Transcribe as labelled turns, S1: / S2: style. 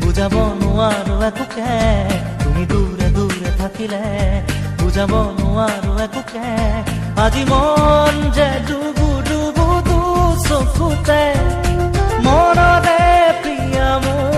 S1: বুজাব নোৱাৰো একোকে তুমি দূৰে দূৰে থাকিলে বুজাব নোৱাৰো একোকে আজি মন যে ডুবু ডুবু চকুতে মনতে প্ৰিয়া মোৰ